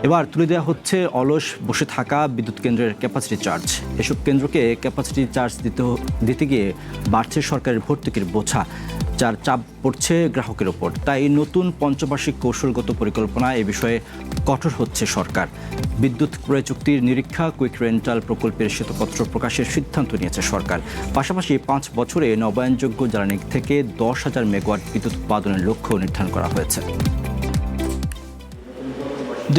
এবার তুলে দেওয়া হচ্ছে অলস বসে থাকা বিদ্যুৎ কেন্দ্রের ক্যাপাসিটি চার্জ। এসব কেন্দ্রকে ক্যাপাসিটি চার্জ দিতে গিয়ে বাড়ছে সরকারের ভর্তুকির বোঝা, যার চাপ পড়ছে গ্রাহকের ওপর। তাই নতুন পঞ্চবার্ষিক কৌশলগত পরিকল্পনা এ বিষয়ে কঠোর হচ্ছে সরকার। বিদ্যুৎ ক্রয় চুক্তির নিরীক্ষা কুইক রেন্টাল প্রকল্পের শ্বেতপত্র প্রকাশের সিদ্ধান্ত নিয়েছে সরকার। পাশাপাশি 5 বছরে নবায়নযোগ্য জ্বালানি থেকে 10,000 মেগাওয়াট বিদ্যুৎ উৎপাদনের লক্ষ্য নির্ধারণ করা হয়েছে।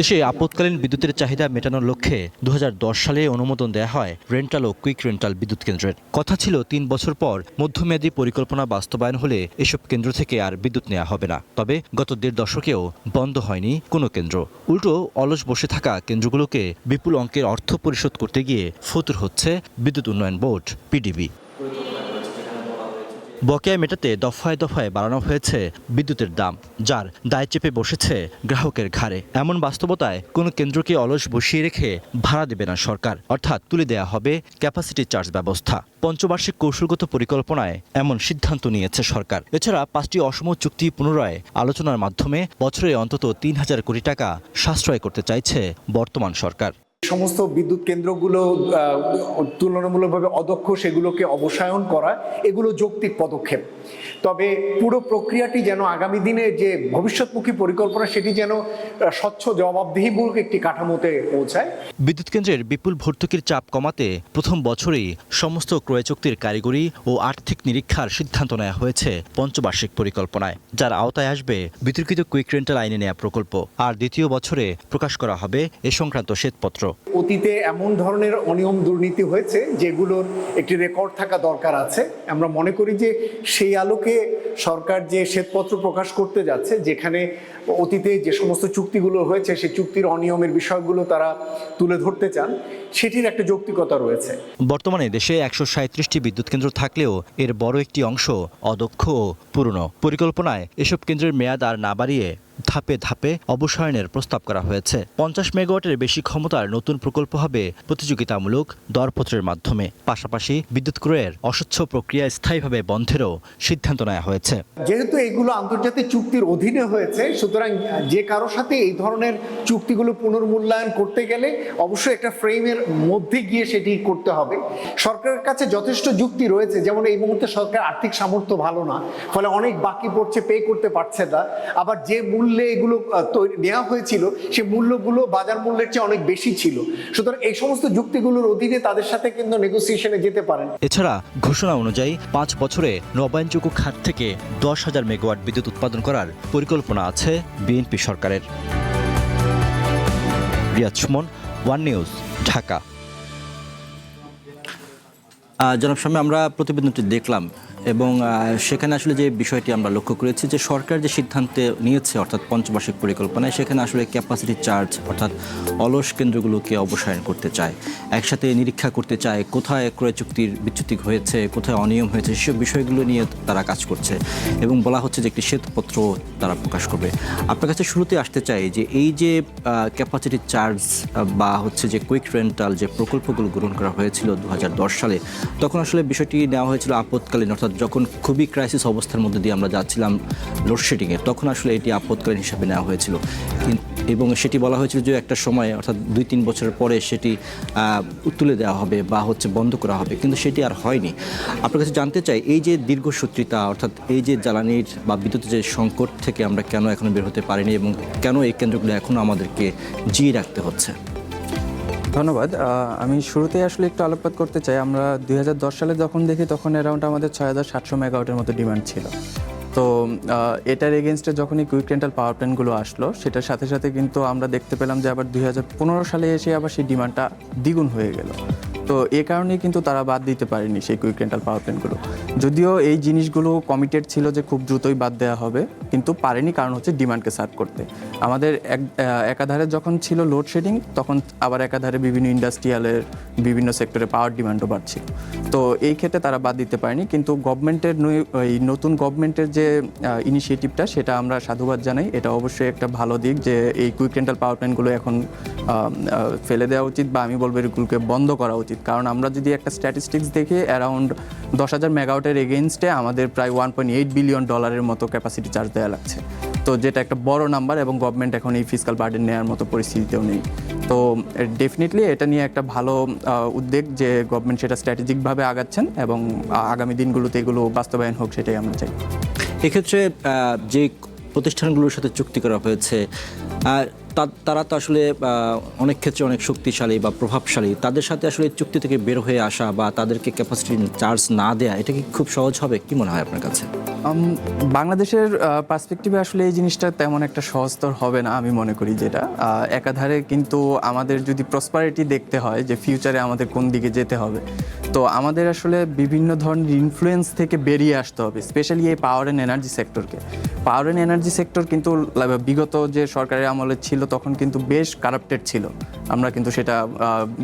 দেশে আপৎকালীন বিদ্যুতের চাহিদা মেটানোর লক্ষ্যে 2010 সালে অনুমোদন দেওয়া হয় রেন্টাল ও কুইক রেন্টাল বিদ্যুৎ কেন্দ্রের। কথা ছিল 3 বছর পর মধ্যমেয়াদী পরিকল্পনা বাস্তবায়ন হলে এসব কেন্দ্র থেকে আর বিদ্যুৎ নেওয়া হবে না। তবে গত 1.5 দশকেও বন্ধ হয়নি কোনো কেন্দ্র। উল্টো অলস বসে থাকা কেন্দ্রগুলোকে বিপুল অঙ্কের অর্থ পরিশোধ করতে গিয়ে ফতুর হচ্ছে বিদ্যুৎ উন্নয়ন বোর্ড পিডিবি। বকেয়া মেটাতে দফায় দফায় বাড়ানো হয়েছে বিদ্যুতের দাম, যার দায় চেপে বসেছে গ্রাহকের ঘাড়ে। এমন বাস্তবতায় কোনো কেন্দ্রকে অলস বসিয়ে রেখে ভাড়া দেবে না সরকার, অর্থাৎ তুলে দেওয়া হবে ক্যাপাসিটি চার্জ ব্যবস্থা। পঞ্চবার্ষিক কৌশলগত পরিকল্পনায় এমন সিদ্ধান্ত নিয়েছে সরকার। এছাড়া 5টি অসম চুক্তি পুনরায় আলোচনার মাধ্যমে বছরে অন্তত 3,000 কোটি টাকা সাশ্রয় করতে চাইছে বর্তমান সরকার। সমস্ত বিদ্যুৎ কেন্দ্রগুলো তুলনামূলকভাবে অদক্ষ, সেগুলোকে অবসায়ন করা, এগুলো যৌক্তিক পদক্ষেপ। তবে পুরো প্রক্রিয়াটি যেন আগামী দিনে যে ভবিষ্যৎমুখী পরিকল্পনা, সেটি যেন স্বচ্ছ জবাবদিহিমূলক একটি কাঠামোতে পৌঁছায়। বিদ্যুৎ কেন্দ্রের বিপুল ভর্তুকির চাপ কমাতে প্রথম বছরেই সমস্ত ক্রয় চুক্তির কারিগরি ও আর্থিক নিরীক্ষার সিদ্ধান্ত নেওয়া হয়েছে পঞ্চবার্ষিক পরিকল্পনায়, যার আওতায় আসবে বিতর্কিত কুইক রেন্টাল আইনে নেওয়া প্রকল্প। আর দ্বিতীয় বছরে প্রকাশ করা হবে এ সংক্রান্ত শ্বেতপত্র। অতীতে এমন ধরনের অনিয়ম দুর্নীতি হয়েছে যেগুলোর একটি রেকর্ড থাকা দরকার আছে। আমরা মনে করি যে সেই আলোকে সরকার যে শ্বেতপত্র প্রকাশ করতে যাচ্ছে, যেখানে অতীতে যে সমস্ত চুক্তিগুলো হয়েছে সেই চুক্তির অনিয়মের বিষয়গুলো তারা তুলে ধরতে চান, সেটির একটা যৌক্তিকতা রয়েছে। বর্তমানে দেশে 137টি বিদ্যুৎ কেন্দ্র থাকলেও এর বড় একটি অংশ অদক্ষ ও পুরনো। পরিকল্পনায় এসব কেন্দ্রের মেয়াদ আর না বাড়িয়ে ধাপে ধাপে অবসায়নের প্রস্তাব করা হয়েছে। 50 মেগাওয়াটের বেশি ক্ষমতার নতুন প্রকল্প হবে প্রতিযোগিতামূলক দরপত্রের মাধ্যমে। পাশাপাশি বিদ্যুৎ ক্রয়ের অস্বচ্ছ প্রক্রিয়া স্থায়ীভাবে বন্ধেরও সিদ্ধান্ত নেওয়া হয়েছে। যেহেতু এগুলো আন্তর্জাতিক চুক্তির অধীনে হয়েছে, সুতরাং যে কারো সাথে এই ধরনের চুক্তিগুলো পুনর্মূল্যায়ন করতে গেলে অবশ্যই একটা ফ্রেমের মধ্যে গিয়ে সেটি করতে হবে। সরকারের কাছে যথেষ্ট যুক্তি রয়েছে, যেমন এই মুহূর্তে সরকার আর্থিক সামর্থ্য ভালো না, ফলে অনেক বাকি পড়ছে, পে করতে পারছে না। আবার যে মূল্যে এগুলো নেওয়া হয়েছিল সে মূল্যগুলো বাজার মূল্যের চেয়ে অনেক বেশি ছিল। সুতরাং এই সমস্ত যুক্তিগুলোর অধীনে তাদের সাথে কিন্তু নেগোসিয়েশনে যেতে পারেন। এছাড়া ঘোষণা অনুযায়ী 5 বছরে নবায়নযোগ্য খাত থেকে 10,000 মেগাওয়াট বিদ্যুৎ উৎপাদন করার পরিকল্পনা আছে বিএনপি সরকারের। Riyad Sumon, one news, Dhaka. জনাব শামীম, আমরা প্রতিবেদনটি দেখলাম এবং সেখানে আসলে যে বিষয়টি আমরা লক্ষ্য করেছি যে সরকার যে সিদ্ধান্ত নিয়েছে অর্থাৎ পঞ্চবার্ষিক পরিকল্পনায়, সেখানে আসলে ক্যাপাসিটি চার্জ অর্থাৎ অলস কেন্দ্রগুলোকে অবসায়ন করতে চায়, একসাথে নিরীক্ষা করতে চায় কোথায় ক্রয় চুক্তির বিচ্যুতি হয়েছে, কোথায় অনিয়ম হয়েছে, সেসব বিষয়গুলো নিয়ে তারা কাজ করছে এবং বলা হচ্ছে যে একটি শ্বেতপত্র তারা প্রকাশ করবে। আপনার কাছে শুরুতে আসতে চাই যে এই যে ক্যাপাসিটি চার্জ বা হচ্ছে যে কুইক রেন্টাল যে প্রকল্পগুলো গ্রহণ করা হয়েছিল 2010 সালে, তখন আসলে বিষয়টি নেওয়া হয়েছিল আপৎকালীন, অর্থাৎ যখন খুবই ক্রাইসিস অবস্থার মধ্যে দিয়ে আমরা যাচ্ছিলাম লোডশেডিংয়ে, তখন আসলে এটি আপৎকালীন হিসাবে নেওয়া হয়েছিল এবং সেটি বলা হয়েছিল যে একটা সময় অর্থাৎ 2-3 বছরের পরে সেটি তুলে দেওয়া হবে বা হচ্ছে বন্ধ করা হবে, কিন্তু সেটি আর হয়নি। আপনার কাছে জানতে চাই এই যে দীর্ঘসূত্রিতা অর্থাৎ এই যে জ্বালানির বা বিদ্যুতের যে সংকট থেকে আমরা কেন এখনো বের হতে পারিনি এবং কেন এই কেন্দ্রগুলো এখনও আমাদেরকে জিয়ে রাখতে হচ্ছে? ধন্যবাদ। আমি শুরুতেই আসলে একটু আলোকপাত করতে চাই। আমরা 2010 সালে যখন দেখি তখন অ্যারাউন্ড আমাদের 6,700 মেগাওয়াটের মতো ডিমান্ড ছিল। তো এটার এগেনস্টে যখন এই কুইক রেন্টাল পাওয়ার প্ল্যান্টগুলো আসলো, সেটার সাথে সাথে কিন্তু আমরা দেখতে পেলাম যে আবার 2015 সালে এসে আবার সেই ডিমান্ডটা দ্বিগুণ হয়ে গেল। তো এ কারণেই কিন্তু তারা বাদ দিতে পারেনি সেই কুইক রেন্টাল পাওয়ার প্ল্যান্টগুলো। যদিও এই জিনিসগুলো কমিটেড ছিল যে খুব দ্রুতই বাদ দেওয়া হবে, কিন্তু পারেনি, কারণ হচ্ছে ডিমান্ডকে সার্ভ করতে। আমাদের একাধারে যখন ছিল লোডশেডিং, তখন আবার একাধারে বিভিন্ন ইন্ডাস্ট্রিয়ালের বিভিন্ন সেক্টরে পাওয়ার ডিমান্ডও বাড়ছিল। তো এই ক্ষেত্রে তারা বাদ দিতে পারেনি, কিন্তু গভর্নমেন্টের এই নতুন গভর্নমেন্টের যে ইনিশিয়েটিভটা, সেটা আমরা সাধুবাদ জানাই। এটা অবশ্যই একটা ভালো দিক যে এই কুইক রেন্টাল পাওয়ার প্ল্যান্টগুলো এখন ফেলে দেওয়া উচিত, বা আমি বলবো এগুলোকে বন্ধ করা উচিত। কারণ আমরা যদি একটা স্ট্যাটিস্টিক্স দেখি, অ্যারাউন্ড 10,000 মেগাওয়াটের এগেনস্টে আমাদের প্রায় $1.8 বিলিয়ন মতো ক্যাপাসিটি চার্জ দেওয়া লাগছে। তো যেটা একটা বড় নাম্বার, এবং গভর্নমেন্ট এখন এই ফিসকাল বার্ডেন নেওয়ার মতো পরিস্থিতিতেও নেই। তো ডেফিনেটলি এটা নিয়ে একটা ভালো উদ্যোগ যে গভর্নমেন্ট সেটা স্ট্র্যাটেজিকভাবে আগাচ্ছেন, এবং আগামী দিনগুলোতে এগুলো বাস্তবায়ন হোক, সেটাই আমরা চাই। এক্ষেত্রে যে প্রতিষ্ঠানগুলোর সাথে চুক্তি করা হয়েছে তারা তো আসলে অনেক ক্ষেত্রে অনেক শক্তিশালী বা প্রভাবশালী, তাদের সাথে আসলে চুক্তি থেকে বের হয়ে আসা বা তাদেরকে ক্যাপাসিটি চার্জ না দেয়া, এটা কি খুব সহজ হবে? কি মনে হয় আপনার কাছে? বাংলাদেশের পার্সপেক্টিভে আসলে এই জিনিসটা তেমন একটা সহজতর হবে না আমি মনে করি। যেটা একাধারে কিন্তু আমাদের যদি প্রসপারিটি দেখতে হয় যে ফিউচারে আমাদের কোন দিকে যেতে হবে, তো আমাদের আসলে বিভিন্ন ধরনের ইনফ্লুয়েন্স থেকে বেরিয়ে আসতে হবে, স্পেশালি এই পাওয়ার অ্যান্ড এনার্জি সেক্টরকে। পাওয়ার অ্যান্ড এনার্জি সেক্টর কিন্তু বিগত যে সরকারের আমলে ছিল তখন কিন্তু বেশ কারাপ্টেড ছিল। আমরা কিন্তু সেটা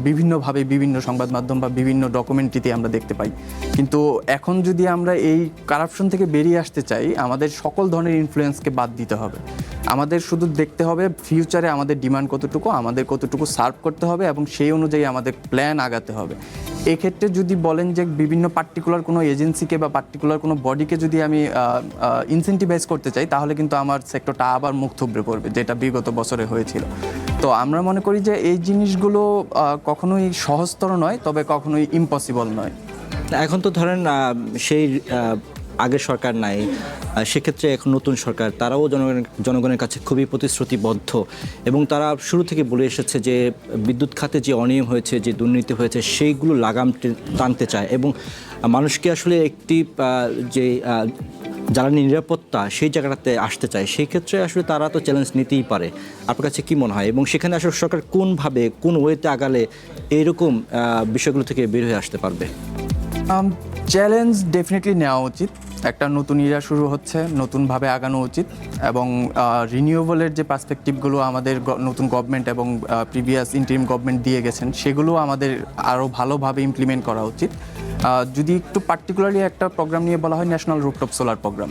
বিভিন্নভাবে বিভিন্ন সংবাদ মাধ্যম বা বিভিন্ন ডকুমেন্টারিতে আমরা দেখতে পাই। কিন্তু এখন যদি আমরা এই কারাপশন থেকে বেরিয়ে আসতে চাই, আমাদের সকল ধরনের ইনফ্লুয়েন্সকে বাদ দিতে হবে। আমাদের শুধু দেখতে হবে ফিউচারে আমাদের ডিমান্ড কতটুকু, আমাদের কতটুকু সার্ভ করতে হবে, এবং সেই অনুযায়ী আমাদের প্ল্যান আগাতে হবে। এক্ষেত্রে যদি বলেন যে বিভিন্ন পার্টিকুলার কোনো এজেন্সিকে বা পার্টিকুলার কোনো বডিকে যদি আমি ইনসেন্টিভাইজ করতে চাই, তাহলে কিন্তু আমার সেক্টরটা আবার মুখ থুবড়ে পড়বে, যেটা বিগত বছরে হয়েছিল। তো আমরা মনে করি যে এই জিনিসগুলো কখনোই সহজতর নয়, তবে কখনোই ইম্পসিবল নয়। এখন তো ধরেন সেই আগের সরকার নাই, সেক্ষেত্রে এখন নতুন সরকার, তারাও জনগণের কাছে খুবই প্রতিশ্রুতিবদ্ধ, এবং তারা শুরু থেকে বলে এসেছে যে বিদ্যুৎ খাতে যে অনিয়ম হয়েছে, যে দুর্নীতি হয়েছে, সেইগুলো লাগাম টানতে চায়, এবং মানুষকে আসলে একটি যে জ্বালানি নিরাপত্তা সেই জায়গাটাতে আসতে চায়। সেই ক্ষেত্রে আসলে তারা তো চ্যালেঞ্জ নিতেই পারে। আপনার কাছে কি মনে হয়, এবং সেখানে আসলে সরকার কোনভাবে কোন ওয়েতে আগালে এইরকম বিষয়গুলো থেকে বের হয়ে আসতে পারবে? চ্যালেঞ্জ ডেফিনেটলি নেওয়া উচিত। একটা নতুন ইরা শুরু হচ্ছে, নতুনভাবে আগানো উচিত, এবং রিনিউয়েবলের যে পার্সপেক্টিভগুলো আমাদের নতুন গভর্নমেন্ট এবং প্রিভিয়াস ইন্টারিম গভর্নমেন্ট দিয়ে গেছেন, সেগুলো আমাদের আরও ভালোভাবে ইমপ্লিমেন্ট করা উচিত। যদি একটু পার্টিকুলারলি একটা প্রোগ্রাম নিয়ে বলা হয়, ন্যাশনাল রুফটপ সোলার প্রোগ্রাম,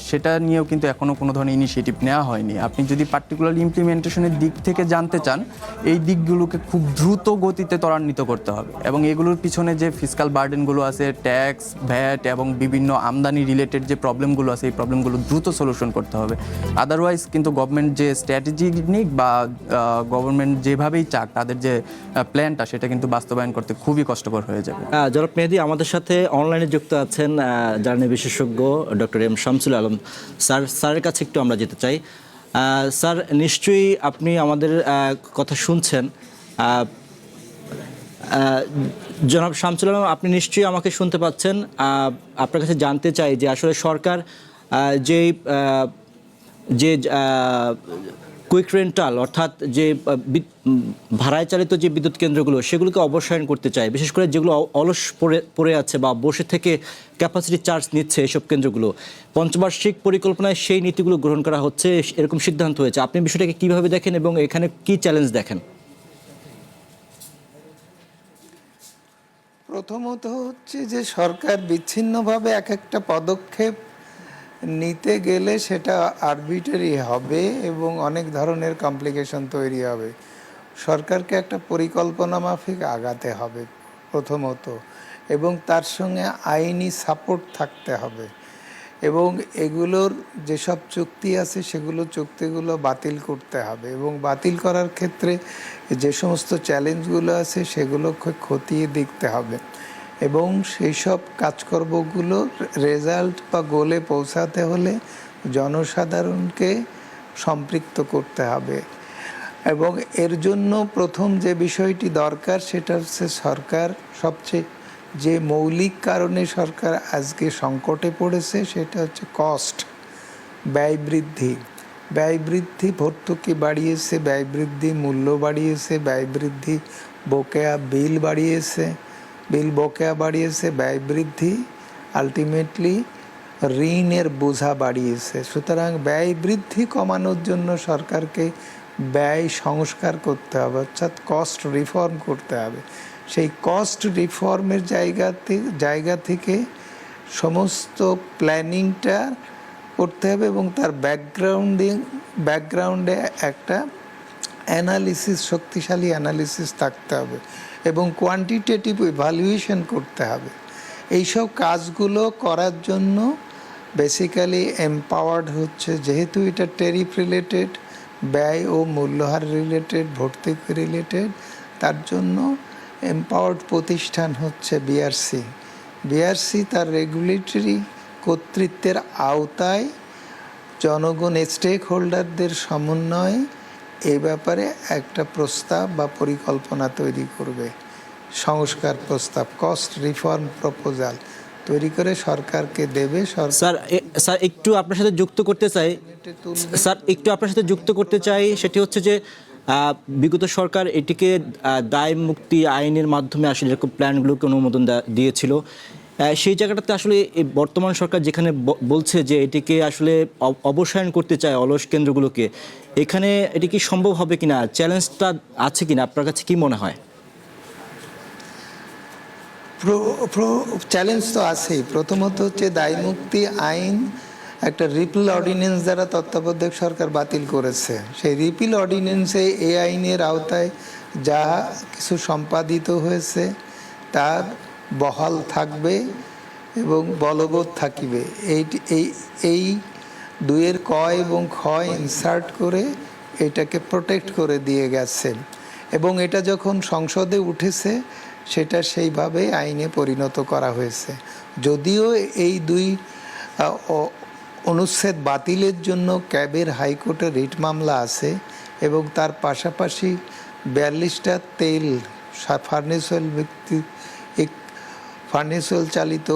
সেটা নিয়েও কিন্তু এখনও কোনো ধরনের ইনিশিয়েটিভ নেওয়া হয়নি। আপনি যদি পার্টিকুলারলি ইমপ্লিমেন্টেশনের দিক থেকে জানতে চান, এই দিকগুলোকে খুব দ্রুত গতিতে ত্বরান্বিত করতে হবে, এবং এগুলোর পিছনে যে ফিসকাল বার্ডেনগুলো আছে, ট্যাক্স, ভ্যাট এবং বিভিন্ন আমদানি রিলেটেড যে প্রবলেমগুলো আছে, এই প্রবলেমগুলো দ্রুত সলিউশন করতে হবে। আদারওয়াইজ কিন্তু গভর্নমেন্ট যে স্ট্র্যাটেজি নিক বা গভর্নমেন্ট যেভাবেই চাক, তাদের যে প্ল্যানটা, সেটা কিন্তু বাস্তবায়ন করতে খুবই কষ্টকর হয়ে যাবে। জনাব মেহেদী আমাদের সাথে অনলাইনে যুক্ত আছেন জ্বালানি বিশেষজ্ঞ ডক্টর এম শামসুল আলম স্যারের কাছে একটু আমরা যেতে চাই। স্যার, নিশ্চয়ই আপনি আমাদের কথা শুনছেন। জনাব শামসুল আলম, আপনি নিশ্চয়ই আমাকে শুনতে পাচ্ছেন। আপনার কাছে জানতে চাই যে আসলে সরকার যে কুইক রেন্টাল, অর্থাৎ যে ভাড়ায় চালিত যে বিদ্যুৎ কেন্দ্রগুলো, সেগুলোকে অবসায়ন করতে চায়, বিশেষ করে যেগুলো অলস পড়ে আছে বা বসে থেকে ক্যাপাসিটি চার্জ নিচ্ছে, এসব কেন্দ্রগুলো পঞ্চবার্ষিক পরিকল্পনায় সেই নীতিগুলো গ্রহণ করা হচ্ছে, এরকম সিদ্ধান্ত হয়েছে। আপনি বিষয়টাকে কীভাবে দেখেন এবং এখানে কি চ্যালেঞ্জ দেখেন? প্রথমত হচ্ছে যে সরকার বিচ্ছিন্নভাবে এক একটা পদক্ষেপ নিতে গেলে সেটা আরবিটারি হবে এবং অনেক ধরনের কমপ্লিকেশন তৈরি হবে। সরকারকে একটা পরিকল্পনা মাফিক আগাতে হবে প্রথমত, এবং তার সঙ্গে আইনি সাপোর্ট থাকতে হবে, এবং এগুলোর যেসব চুক্তি আছে সেগুলো চুক্তিগুলো বাতিল করতে হবে, এবং বাতিল করার ক্ষেত্রে যে সমস্ত চ্যালেঞ্জগুলো আছে সেগুলোকে খতিয়ে দেখতে হবে, এবং সেই সব কাজকর্মগুলো রেজাল্ট বা গোলে পৌঁছাতে হলে জনসাধারণকে সম্পৃক্ত করতে হবে। এবং এর জন্য প্রথম যে বিষয়টি দরকার সেটা হচ্ছে সরকার সবচেয়ে যে মৌলিক কারণে সরকার আজকে সংকটে পড়েছে সেটা হচ্ছে কস্ট, ব্যয় বৃদ্ধি। ব্যয় বৃদ্ধি ভর্তুকি বাড়িয়েছে, ব্যয় বৃদ্ধি মূল্য বাড়িয়েছে, ব্যয় বৃদ্ধি বকেয়া বিল বাড়িয়েছে, বিল বকেয়া বাড়িয়েছে, ব্যয় বৃদ্ধি আলটিমেটলি ঋণের বোঝা বাড়িয়েছে। সুতরাং ব্যয় বৃদ্ধি কমানোর জন্য সরকারকে ব্যয় সংস্কার করতে হবে, অর্থাৎ কস্ট রিফর্ম করতে হবে। সেই কস্ট রিফর্মের জায়গা থেকে সমস্ত প্ল্যানিংটা করতে হবে, এবং তার ব্যাকগ্রাউন্ডে একটা অ্যানালিসিস, শক্তিশালী অ্যানালিসিস থাকতে হবে এবং কোয়ান্টিটেটিভ ইভ্যালুয়েশন করতে হবে। এইসব কাজগুলো করার জন্য বেসিক্যালি এম্পাওয়ার্ড হচ্ছে, যেহেতু এটা ট্যারিফ রিলেটেড, ব্যয় ও মূল্যহার রিলেটেড, ভর্তুকি রিলেটেড, তার জন্য এম্পাওয়ার্ড প্রতিষ্ঠান হচ্ছে বিআরসি। বিআরসি তার রেগুলেটরি কর্তৃত্বের আওতায় জনগণ, স্টেক হোল্ডারদের সমন্বয়ে এই ব্যাপারে একটা প্রস্তাব বা পরিকল্পনা তৈরি করবে, সংস্কার প্রস্তাব, কস্ট রিফর্ম প্রপোজাল তৈরি করে সরকারকে দেবে। স্যার একটু আপনার সাথে যুক্ত করতে চাই, সেটি হচ্ছে যে বিগত সরকার এটিকে দায় মুক্তি আইনের মাধ্যমে আসলে এরকম প্ল্যানগুলোকে অনুমোদন দিয়েছিল। সেই জায়গাটাতে আসলে এই বর্তমান সরকার যেখানে বলছে যে এটিকে আসলে অবসায়ন করতে চায় অলস কেন্দ্রগুলোকে, এখানে এটি কি সম্ভব হবে কিনা, চ্যালেঞ্জটা আছে কিনা, আপনার কাছে কি মনে হয়? চ্যালেঞ্জ তো আছেই। প্রথমত হচ্ছে দায়মুক্তি আইন একটা রিপিল অর্ডিন্যান্স দ্বারা তত্ত্বাবধায়ক সরকার বাতিল করেছে। সেই রিপিল অর্ডিন্যান্সে এই আইনের আওতায় যা কিছু সম্পাদিত হয়েছে তার বহাল থাকবে এবং বলবৎ থাকিবে। এই দুইয়ের ক এবং খ ইনসার্ট করে এটাকে প্রোটেক্ট করে দিয়ে গেছে এবং এটা যখন সংসদে উঠেছে সেটা সেইভাবে আইনে পরিণত করা হয়েছে। যদিও এই দুই অনুচ্ছেদ বাতিলের জন্য ক্যাবের হাইকোর্টে রিট মামলা আছে এবং তার পাশাপাশি 42টা তেল ফার্নেস অয়েল চালিত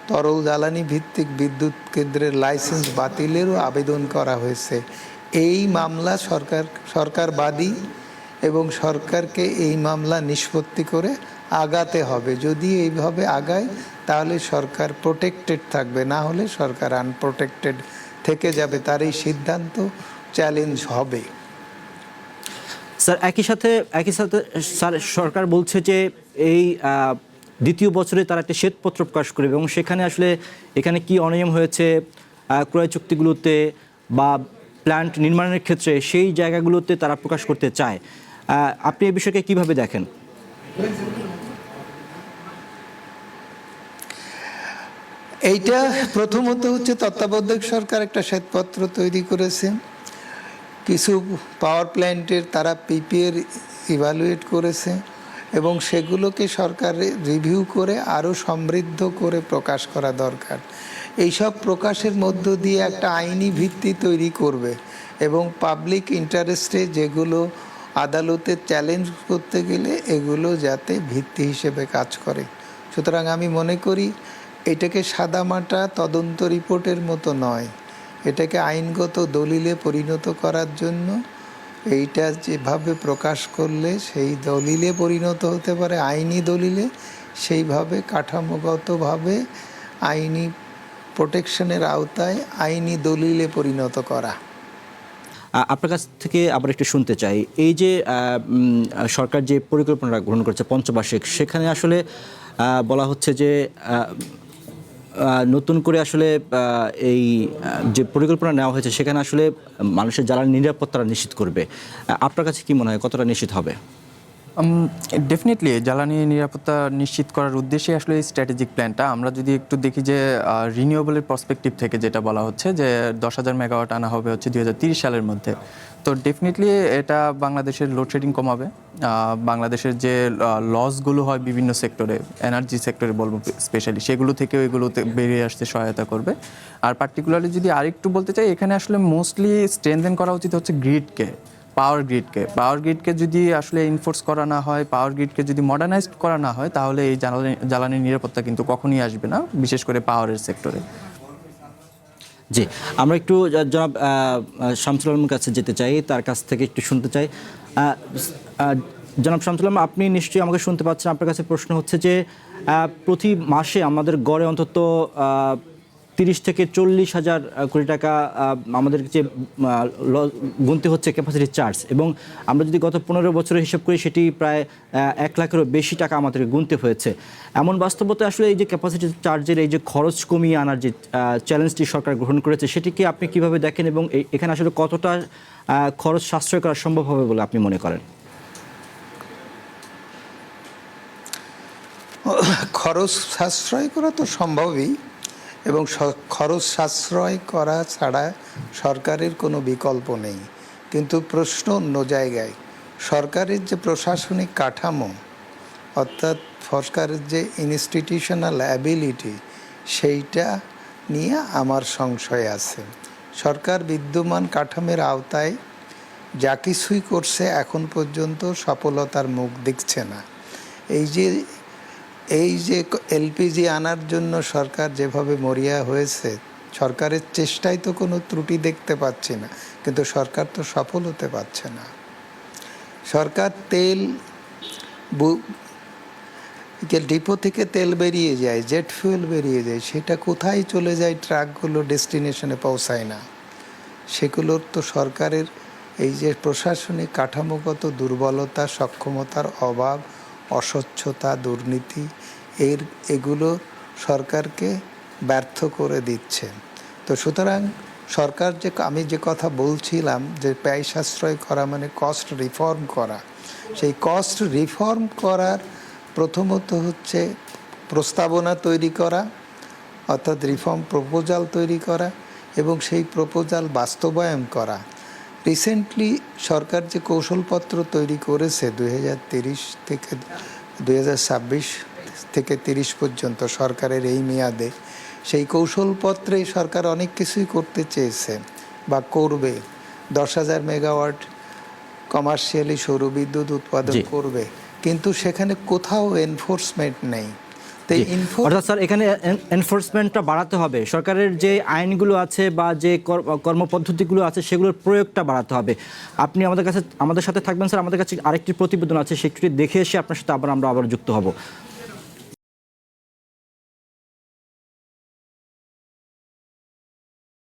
তরল জ্বালানি ভিত্তিক বিদ্যুৎ কেন্দ্রের লাইসেন্স বাতিলেরও আবেদন করা হয়েছে। এই মামলা সরকারবাদী এবং সরকারকে এই মামলা নিষ্পত্তি করে আগাতে হবে। যদি এইভাবে আগায় তাহলে সরকার প্রোটেক্টেড থাকবে, না হলে সরকার আনপ্রোটেক্টেড থেকে যাবে। তার এই সিদ্ধান্ত চ্যালেঞ্জ হবে। স্যার একই সাথে স্যার সরকার বলছে যে এই দ্বিতীয় বছরে তারা একটা শ্বেতপত্র প্রকাশ করবে এবং সেখানে আসলে এখানে কি অনিয়ম হয়েছে ক্রয় চুক্তিগুলোতে বা প্ল্যান্ট নির্মাণের ক্ষেত্রে, সেই জায়গাগুলোতে তারা প্রকাশ করতে চায়। আপনি এই বিষয়কে কিভাবে দেখেন? এইটা প্রথমত হচ্ছে তত্ত্বাবধায়ক সরকার একটা শ্বেতপত্র তৈরি করেছে। কিছু পাওয়ার প্ল্যান্টের তারা পিপিএর ইভ্যালুয়েট করেছে এবং সেগুলোকে সরকার রিভিউ করে আরও সমৃদ্ধ করে প্রকাশ করা দরকার। এইসব প্রকাশের মধ্য দিয়ে একটা আইনি ভিত্তি তৈরি করবে এবং পাবলিক ইন্টারেস্টে যেগুলো আদালতে চ্যালেঞ্জ করতে গেলে এগুলো যাতে ভিত্তি হিসেবে কাজ করে। সুতরাং আমি মনে করি এটাকে সাদামাটা তদন্ত রিপোর্টের মতো নয়, এটাকে আইনগত দলিলে পরিণত করার জন্য এইটা যেভাবে প্রকাশ করলে সেই দলিলে পরিণত হতে পারে, আইনি দলিলে, সেইভাবে কাঠামোগতভাবে আইনি প্রোটেকশনের আওতায় আইনি দলিলে পরিণত করা। আপনার কাছ থেকে আবার একটু শুনতে চাই, এই যে সরকার যে পরিকল্পনা গ্রহণ করেছে পঞ্চবার্ষিক, সেখানে আসলে বলা হচ্ছে যে নতুন করে আসলে এই যে পরিকল্পনা নেওয়া হয়েছে সেখানে আসলে মানুষের জ্বালানি নিরাপত্তা নিশ্চিত করবে। আপনার কাছে কি মনে হয় কতটা নিশ্চিত হবে? ডেফিনেটলি জ্বালানি নিরাপত্তা নিশ্চিত করার উদ্দেশ্যে আসলে এই স্ট্র্যাটেজিক প্ল্যানটা। আমরা যদি একটু দেখি যে রিনিউয়েবলের পার্সপেক্টিভ থেকে যেটা বলা হচ্ছে যে 10,000 মেগাওয়াট আনা হবে হচ্ছে 2030 সালের মধ্যে, তো ডেফিনেটলি এটা বাংলাদেশের লোডশেডিং কমাবে। বাংলাদেশের যে লসগুলো হয় বিভিন্ন সেক্টরে, এনার্জি সেক্টরে বলবো স্পেশালি, সেগুলো থেকে এগুলোতে বেরিয়ে আসতে সহায়তা করবে। আর পার্টিকুলারলি যদি আরেকটু বলতে চাই, এখানে আসলে মোস্টলি স্ট্রেনথেন করা উচিত হচ্ছে পাওয়ার গ্রিডকে যদি আসলে ইনফোর্স করা না হয়, পাওয়ার গ্রিডকে যদি মডার্নাইজড করা না হয়, তাহলে এই জ্বালানি নিরাপত্তা কিন্তু কখনই আসবে না, বিশেষ করে পাওয়ারের সেক্টরে। জি, আমরা একটু জনাব শামসুল আলমের কাছে যেতে চাই, তার কাছ থেকে একটু শুনতে চাই। জনাব শামসুল আলম, আপনি নিশ্চয়ই আমাকে শুনতে পাচ্ছেন। আপনার কাছে প্রশ্ন হচ্ছে যে প্রতি মাসে আমাদের গড়ে অন্তত 30 থেকে 40 হাজার কোটি টাকা আমাদের যে গুনতে হচ্ছে ক্যাপাসিটি চার্জ, এবং আমরা যদি গত 15 বছরের হিসাব করি সেটি প্রায় 1 লাখেরও বেশি টাকা আমাদেরকে গুনতে হয়েছে। এমন বাস্তবতা আসলে এই যে ক্যাপাসিটি চার্জের এই যে খরচ কমিয়ে আনার যে চ্যালেঞ্জটি সরকার গ্রহণ করেছে সেটিকে আপনি কিভাবে দেখেন, এবং এখানে আসলে কতটা খরচ সাশ্রয় করা সম্ভব হবে বলে আপনি মনে করেন? খরচ সাশ্রয় করা তো সম্ভবই, এবং খরচ সাশ্রয় করা ছাড়া সরকারের কোনো বিকল্প নেই। কিন্তু প্রশ্ন অন্য জায়গায়। সরকারের যে প্রশাসনিক কাঠামো, অর্থাৎ সরকারের যে ইনস্টিটিউশনাল অ্যাবিলিটি, সেইটা নিয়ে আমার সংশয় আছে। সরকার বিদ্যমান কাঠামোর আওতায় যা কিছুই করছে এখন পর্যন্ত সফলতার মুখ দেখছে না। এই যে এলপিজি আনার জন্য সরকার যেভাবে মরিয়া হয়েছে, সরকারের চেষ্টায় তো কোনো ত্রুটি দেখতে পাচ্ছি না, কিন্তু সরকার তো সফল হতে পারছে না। সরকার ডিপো থেকে তেল বেরিয়ে যায়, জেট ফুয়েল বেরিয়ে যায়, সেটা কোথায় চলে যায়? ট্রাকগুলো ডেস্টিনেশনে পৌঁছায় না। সেগুলোর তো সরকারের এই যে প্রশাসনিক কাঠামোগত দুর্বলতা, সক্ষমতার অভাব, অস্বচ্ছতা, দুর্নীতি, এগুলো সরকারকে ব্যর্থ করে দিচ্ছে। তো সুতরাং সরকার আমি যে কথা বলছিলাম যে ব্যয় সাশ্রয় করা মানে কস্ট রিফর্ম করা, সেই কস্ট রিফর্ম করার প্রথমত হচ্ছে প্রস্তাবনা তৈরি করা, অর্থাৎ রিফর্ম প্রপোজাল তৈরি করা এবং সেই প্রপোজাল বাস্তবায়ন করা। রিসেন্টলি সরকার যে কৌশলপত্র তৈরি করেছে 2023 থেকে 2026 থেকে 30 পর্যন্ত সরকারের এই মেয়াদে, সেই কৌশলপত্রে সরকার অনেক কিছুই করতে চেয়েছে বা করবে। 10,000 মেগাওয়াট কমার্শিয়ালি সৌরবিদ্যুৎ উৎপাদন করবে, কিন্তু সেখানে কোথাও এনফোর্সমেন্ট নেই। অর্থাৎ স্যার এখানে এনফোর্সমেন্টটা বাড়াতে হবে, সরকারের যে আইনগুলো আছে বা যে কর্মপদ্ধতিগুলো আছে সেগুলোর প্রয়োগটা বাড়াতে হবে। আপনি আমাদের সাথে থাকবেন স্যার, আমাদের কাছে আরেকটি প্রতিবেদন আছে, সেটি দেখে এসে আপনার সাথে আমরা আবার যুক্ত হব।